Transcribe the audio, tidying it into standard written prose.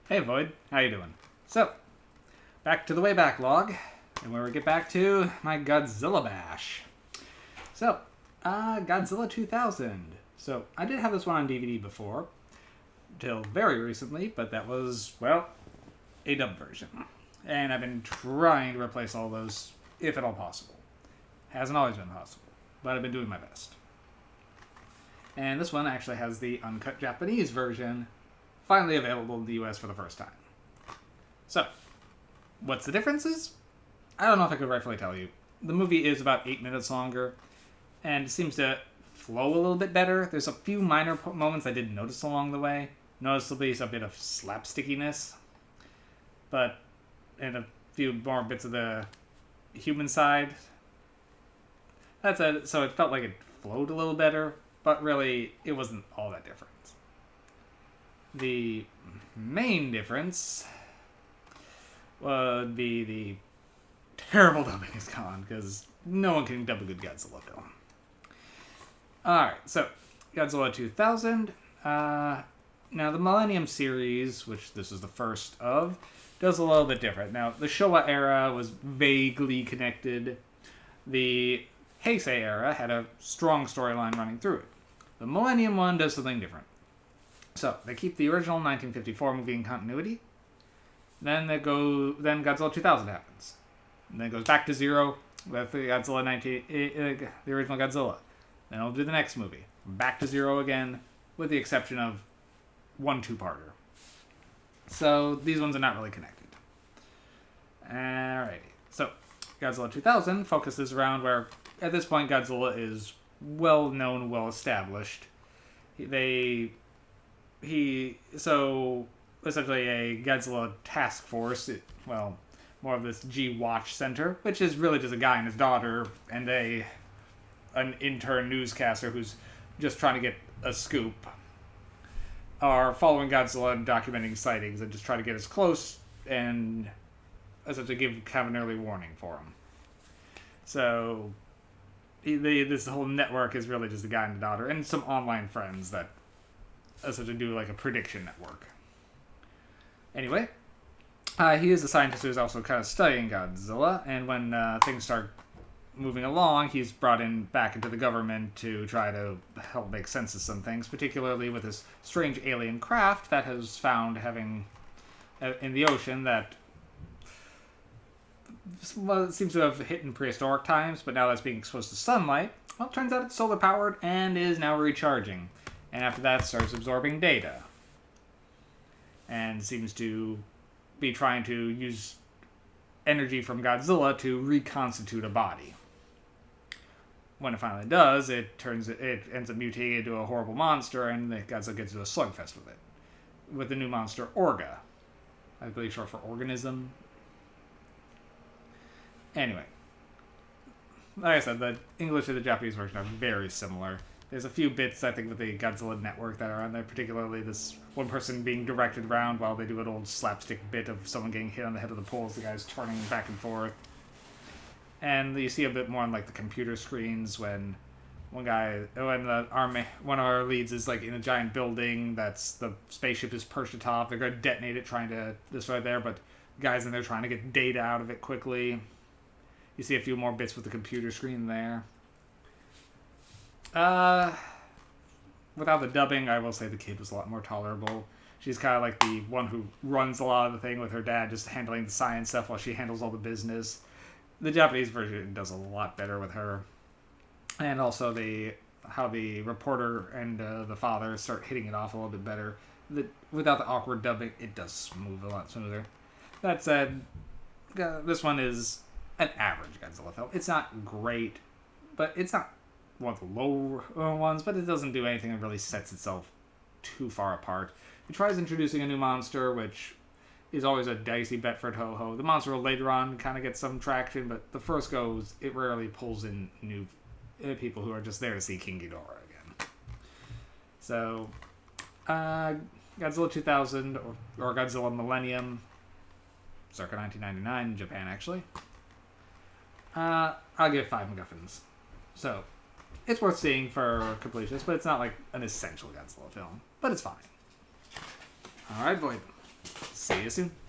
Hey Void, how you doing? So, back to the Wayback Log, and where we get back to my Godzilla bash. So, Godzilla 2000. So, I did have this one on DVD before, till very recently, but that was, well, a dub version. And I've been trying to replace all those, if at all possible. Hasn't always been possible, but I've been doing my best. And this one actually has the uncut Japanese version, finally available in the US for the first time. So, what's the differences? I don't know if I could rightfully tell you. The movie is about 8 minutes longer, and it seems to flow a little bit better. There's a few minor moments I did notice along the way. Noticeably, a bit of slapstickiness, but and a few more bits of the human side. So it felt like it flowed a little better, but really, it wasn't all that different. The main difference would be the terrible dubbing is gone, because no one can dub a good Godzilla film. Alright, so Godzilla 2000. Now, the Millennium series, which this is the first of, does a little bit different. Now, the Showa era was vaguely connected. The Heisei era had a strong storyline running through it. The Millennium one does something different. So, they keep the original 1954 movie in continuity. Then Godzilla 2000 happens. And then it goes back to zero with the the original Godzilla. Then it'll do the next movie. Back to zero again, with the exception of one two-parter. So, these ones are not really connected. Alrighty. So, Godzilla 2000 focuses around where, at this point, Godzilla is well-known, well-established. So, essentially a Godzilla task force, more of this G-Watch Center, which is really just a guy and his daughter and an intern newscaster who's just trying to get a scoop, are following Godzilla and documenting sightings and just trying to get as close and essentially give kind of an early warning for him. So, this whole network is really just a guy and a daughter and some online friends that essentially do like a prediction network. Anyway, he is a scientist who's also kind of studying Godzilla, and when things start moving along, he's brought in back into the government to try to help make sense of some things, particularly with this strange alien craft that has found having in the ocean that it seems to have hit in prehistoric times, but now that's being exposed to sunlight. Well, it turns out it's solar powered and is now recharging. And after that, starts absorbing data. And seems to be trying to use energy from Godzilla to reconstitute a body. When it finally does, it ends up mutating into a horrible monster, and Godzilla gets into a slugfest with it. With the new monster, Orga. I believe short for organism. Anyway. Like I said, the English and the Japanese version are very similar. There's a few bits, I think, with the Godzilla network that are on there, particularly this one person being directed around while they do an old slapstick bit of someone getting hit on the head of the pole as the guy's turning back and forth. And you see a bit more on, like, the computer screens when one of our leads is, like, in a giant building that's the spaceship is perched atop. They're going to detonate it, trying to destroy it there, but the guys in there trying to get data out of it quickly. You see a few more bits with the computer screen there. Without the dubbing, I will say the kid was a lot more tolerable. She's kind of like the one who runs a lot of the thing with her dad, just handling the science stuff while she handles all the business. The Japanese version does a lot better with her. And also how the reporter and the father start hitting it off a little bit better. Without the awkward dubbing, it does move a lot smoother. That said, this one is an average Godzilla film. It's not great, but it's not one of the low ones, but it doesn't do anything that really sets itself too far apart. It tries introducing a new monster, which is always a dicey bet for Toho. The monster will later on kind of get some traction, but the first goes, it rarely pulls in new people who are just there to see King Ghidorah again. So, Godzilla 2000, or Godzilla Millennium, circa 1999 in Japan, actually. I'll give 5 MacGuffins. So, it's worth seeing for completionists, but it's not like an essential Godzilla film. But it's fine. Alright, Void. See you soon.